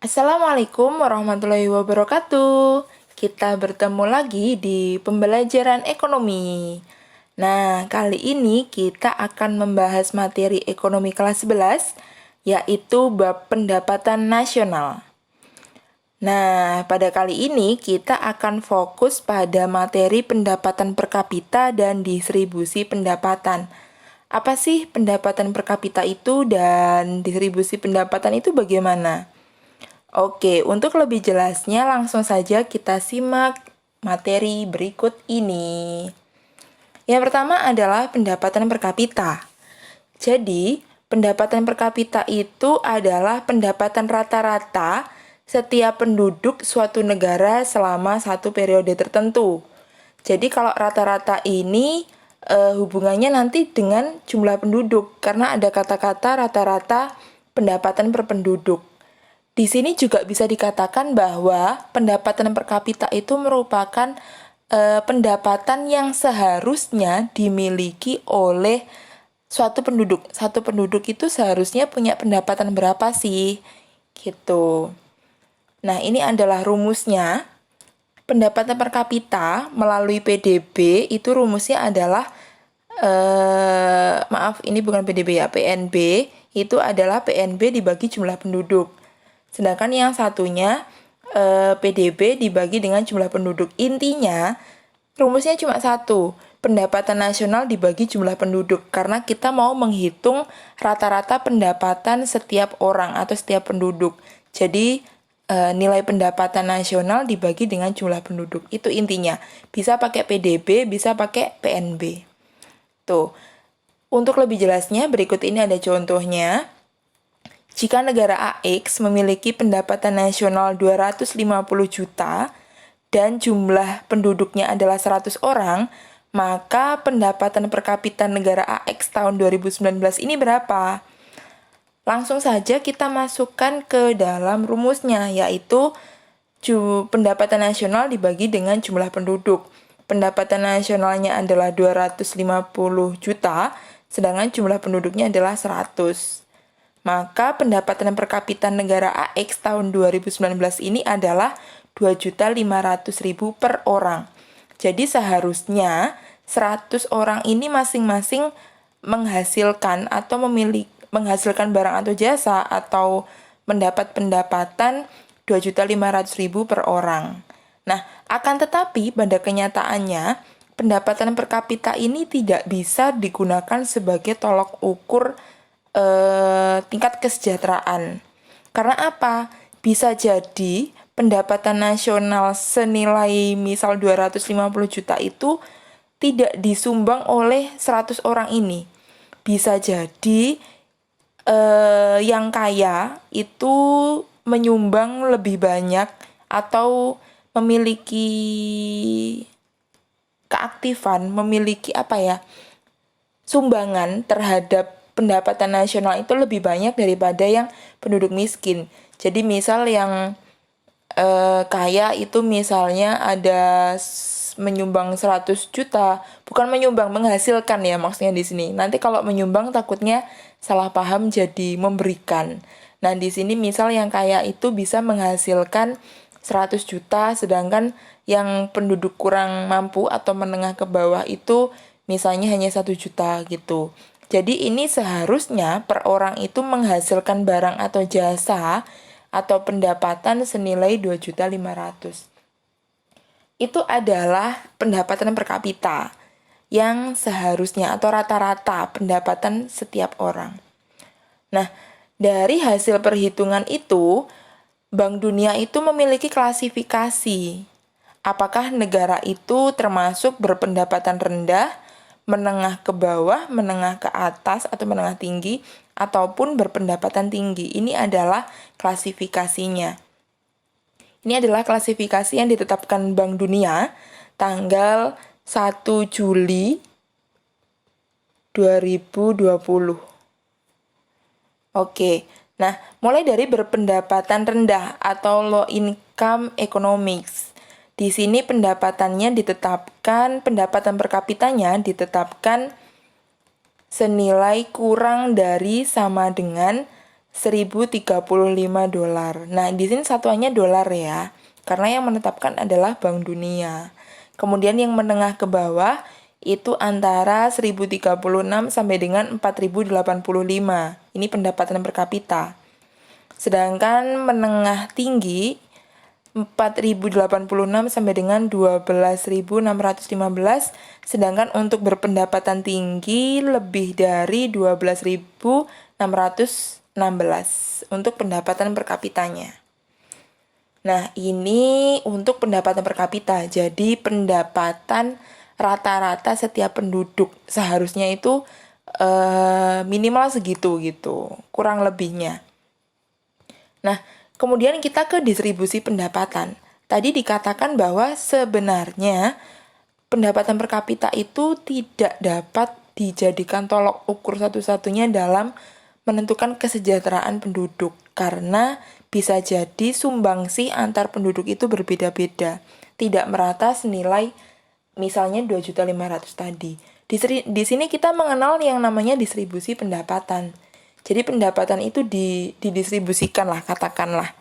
Assalamualaikum warahmatullahi wabarakatuh. Kita bertemu lagi di pembelajaran ekonomi. Nah, kali ini kita akan membahas materi ekonomi kelas 11, yaitu bab pendapatan nasional. Nah, pada kali ini kita akan fokus pada materi pendapatan per kapita dan distribusi pendapatan. Apa sih pendapatan per kapita itu dan distribusi pendapatan itu bagaimana? Oke, untuk lebih jelasnya langsung saja kita simak materi berikut ini. Yang pertama adalah pendapatan per kapita. Jadi, pendapatan per kapita itu adalah pendapatan rata-rata setiap penduduk suatu negara selama satu periode tertentu. Jadi, kalau rata-rata ini hubungannya nanti dengan jumlah penduduk, karena ada kata-kata rata-rata pendapatan per penduduk. Di sini juga bisa dikatakan bahwa pendapatan per kapita itu merupakan pendapatan yang seharusnya dimiliki oleh suatu penduduk. Satu penduduk itu seharusnya punya pendapatan berapa sih? Gitu. Nah, ini adalah rumusnya. Pendapatan per kapita melalui PDB itu rumusnya adalah maaf, ini bukan PDB ya, PNB. Itu adalah PNB dibagi jumlah penduduk. Sedangkan yang satunya PDB dibagi dengan jumlah penduduk. Intinya, rumusnya cuma satu, pendapatan nasional dibagi jumlah penduduk. Karena kita mau menghitung rata-rata pendapatan setiap orang atau setiap penduduk. Jadi, nilai pendapatan nasional dibagi dengan jumlah penduduk. Itu intinya. Bisa pakai PDB, bisa pakai PNB. Tuh. Untuk lebih jelasnya, berikut ini ada contohnya. Jika negara AX memiliki pendapatan nasional 250 juta dan jumlah penduduknya adalah 100 orang, maka pendapatan per kapita negara AX tahun 2019 ini berapa? Langsung saja kita masukkan ke dalam rumusnya, yaitu pendapatan nasional dibagi dengan jumlah penduduk. Pendapatan nasionalnya adalah 250 juta, sedangkan jumlah penduduknya adalah 100. Maka pendapatan per kapita negara AX tahun 2019 ini adalah 2.500.000 per orang. Jadi seharusnya 100 orang ini masing-masing menghasilkan atau menghasilkan barang atau jasa atau mendapat pendapatan 2.500.000 per orang. Nah, akan tetapi pada kenyataannya pendapatan per kapita ini tidak bisa digunakan sebagai tolok ukur tingkat kesejahteraan. Karena apa? Bisa jadi pendapatan nasional senilai misal 250 juta itu tidak disumbang oleh 100 orang ini. Bisa jadi yang kaya itu menyumbang lebih banyak atau memiliki keaktifan, memiliki sumbangan terhadap pendapatan nasional itu lebih banyak daripada yang penduduk miskin. Jadi misal yang kaya itu misalnya ada menyumbang 100 juta, bukan menyumbang, menghasilkan ya maksudnya di sini. Nanti kalau menyumbang takutnya salah paham jadi memberikan. Nah, di sini misal yang kaya itu bisa menghasilkan 100 juta, sedangkan yang penduduk kurang mampu atau menengah ke bawah itu misalnya hanya 1 juta gitu. Jadi ini seharusnya per orang itu menghasilkan barang atau jasa atau pendapatan senilai 2.500.000. Itu adalah pendapatan per kapita yang seharusnya atau rata-rata pendapatan setiap orang. Nah, dari hasil perhitungan itu, Bank Dunia itu memiliki klasifikasi. Apakah negara itu termasuk berpendapatan rendah, menengah ke bawah, menengah ke atas, atau menengah tinggi, ataupun berpendapatan tinggi. Ini adalah klasifikasinya. Ini adalah klasifikasi yang ditetapkan Bank Dunia tanggal 1 Juli 2020. Oke, nah mulai dari berpendapatan rendah atau low income economics. Di sini pendapatan per kapitanya ditetapkan senilai kurang dari sama dengan $1.035. Nah, di sini satuannya dolar ya, karena yang menetapkan adalah Bank Dunia. Kemudian yang menengah ke bawah itu antara 1.036 sampai dengan 4.085. Ini pendapatan per kapita. Sedangkan menengah tinggi 4.086 sampai dengan 12.615, sedangkan untuk berpendapatan tinggi lebih dari 12.616 untuk pendapatan per kapitanya. Nah, ini untuk pendapatan per kapita. Jadi pendapatan rata-rata setiap penduduk seharusnya itu minimal segitu gitu, kurang lebihnya. Nah, kemudian kita ke distribusi pendapatan. Tadi dikatakan bahwa sebenarnya pendapatan per kapita itu tidak dapat dijadikan tolok ukur satu-satunya dalam menentukan kesejahteraan penduduk, karena bisa jadi sumbangsi antar penduduk itu berbeda-beda, tidak merata senilai misalnya 2.500.000 tadi. Di sini kita mengenal yang namanya distribusi pendapatan. Jadi pendapatan itu didistribusikan lah, katakanlah,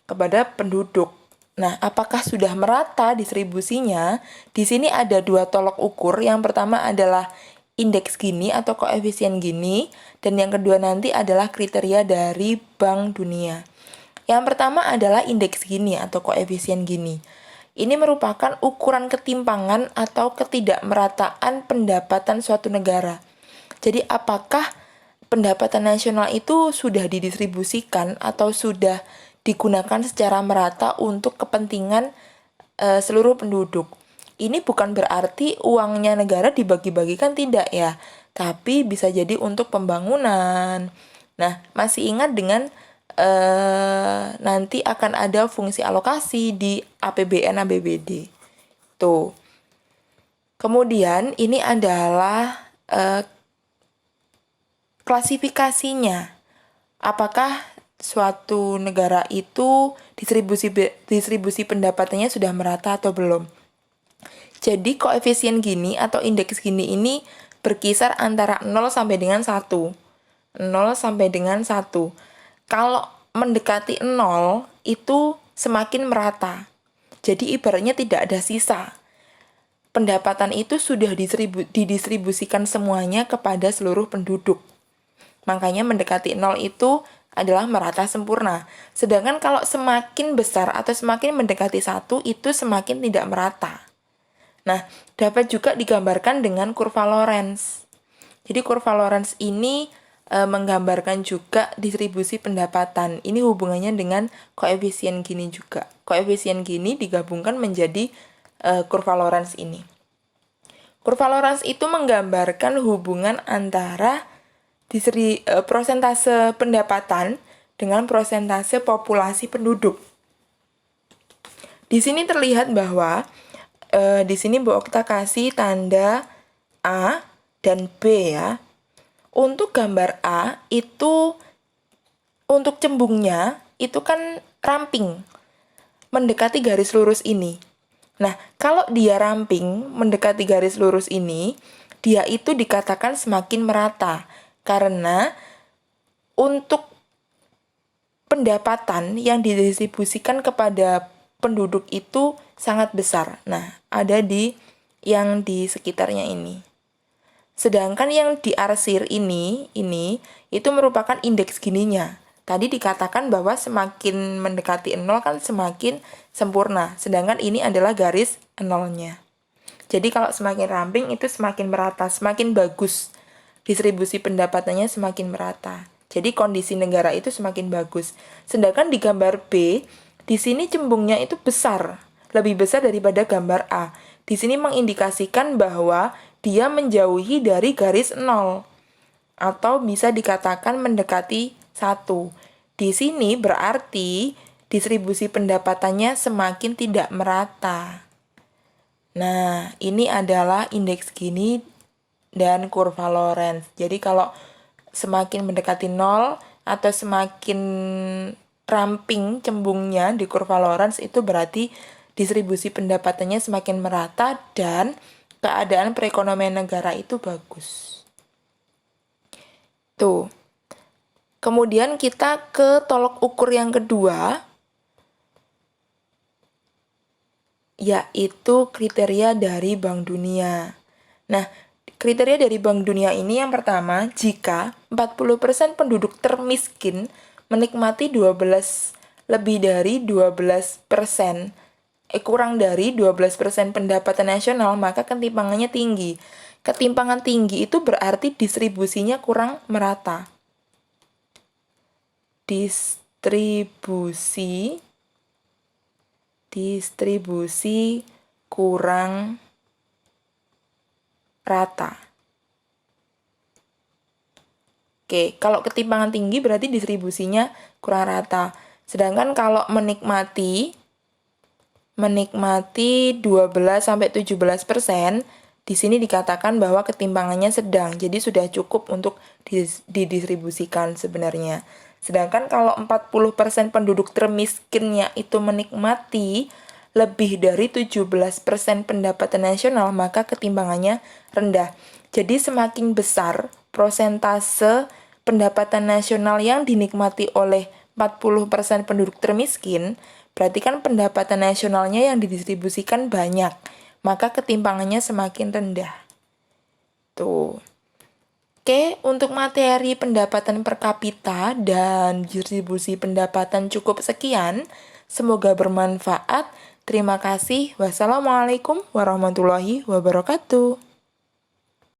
kepada penduduk. Nah, apakah sudah merata distribusinya? Di sini ada dua tolok ukur. Yang pertama adalah indeks Gini atau koefisien Gini, dan yang kedua nanti adalah kriteria dari Bank Dunia. Yang pertama adalah indeks Gini atau koefisien Gini. Ini merupakan ukuran ketimpangan atau ketidakmerataan pendapatan suatu negara. Jadi apakah pendapatan nasional itu sudah didistribusikan atau sudah digunakan secara merata untuk kepentingan seluruh penduduk. Ini bukan berarti uangnya negara dibagi-bagikan, tidak ya, tapi bisa jadi untuk pembangunan. Nah, masih ingat dengan nanti akan ada fungsi alokasi di APBN APBD. Tuh. Kemudian ini adalah klasifikasinya. Apakah suatu negara itu distribusi pendapatannya sudah merata atau belum? Jadi koefisien Gini atau indeks Gini ini berkisar antara 0 sampai dengan 1. 0 sampai dengan 1. Kalau mendekati 0 itu semakin merata. Jadi ibaratnya tidak ada sisa. Pendapatan itu sudah didistribusikan semuanya kepada seluruh penduduk. Makanya mendekati 0 itu adalah merata sempurna. Sedangkan kalau semakin besar atau semakin mendekati 1 itu semakin tidak merata. Nah, dapat juga digambarkan dengan kurva Lorenz. Jadi kurva Lorenz ini menggambarkan juga distribusi pendapatan. Ini hubungannya dengan koefisien Gini juga. Koefisien Gini digabungkan menjadi kurva Lorenz ini. Kurva Lorenz itu menggambarkan hubungan antara prosentase pendapatan dengan prosentase populasi penduduk. Di sini terlihat bahwa di sini Bu Okta kasih tanda A dan B ya. Untuk gambar A itu untuk cembungnya itu kan ramping mendekati garis lurus ini. Nah, kalau dia ramping mendekati garis lurus ini, dia itu dikatakan semakin merata. Karena untuk pendapatan yang didistribusikan kepada penduduk itu sangat besar. Nah, ada yang di sekitarnya ini. Sedangkan yang diarsir ini itu merupakan indeks Gininya. Tadi dikatakan bahwa semakin mendekati 0 kan semakin sempurna. Sedangkan ini adalah garis 0-nya. Jadi kalau semakin ramping itu semakin merata, semakin bagus. Distribusi pendapatannya semakin merata. Jadi kondisi negara itu semakin bagus. Sedangkan di gambar B, di sini cembungnya itu besar, lebih besar daripada gambar A. Di sini mengindikasikan bahwa dia menjauhi dari garis 0 atau bisa dikatakan mendekati 1. Di sini berarti distribusi pendapatannya semakin tidak merata. Nah, ini adalah indeks Gini dan kurva Lorenz. Jadi kalau semakin mendekati 0 atau semakin ramping cembungnya di kurva Lorenz itu berarti distribusi pendapatannya semakin merata dan keadaan perekonomian negara itu bagus. Tuh. Kemudian kita ke tolok ukur yang kedua, yaitu kriteria dari Bank Dunia. Nah, kriteria dari Bank Dunia ini yang pertama, jika 40% penduduk termiskin menikmati lebih dari 12%, kurang dari 12% pendapatan nasional, maka ketimpangannya tinggi. Ketimpangan tinggi itu berarti distribusinya kurang merata. Distribusi kurang rata. Oke, kalau ketimpangan tinggi berarti distribusinya kurang rata. Sedangkan kalau menikmati 12-17%, di sini dikatakan bahwa ketimpangannya sedang, jadi sudah cukup untuk didistribusikan sebenarnya. Sedangkan kalau 40% penduduk termiskinnya itu menikmati lebih dari 17% pendapatan nasional, maka ketimpangannya rendah. Jadi semakin besar prosentase pendapatan nasional yang dinikmati oleh 40% penduduk termiskin, berarti kan pendapatan nasionalnya yang didistribusikan banyak, maka ketimpangannya semakin rendah. Tuh. Oke, untuk materi pendapatan per kapita dan distribusi pendapatan cukup sekian. Semoga bermanfaat. Terima kasih. Wassalamualaikum warahmatullahi wabarakatuh.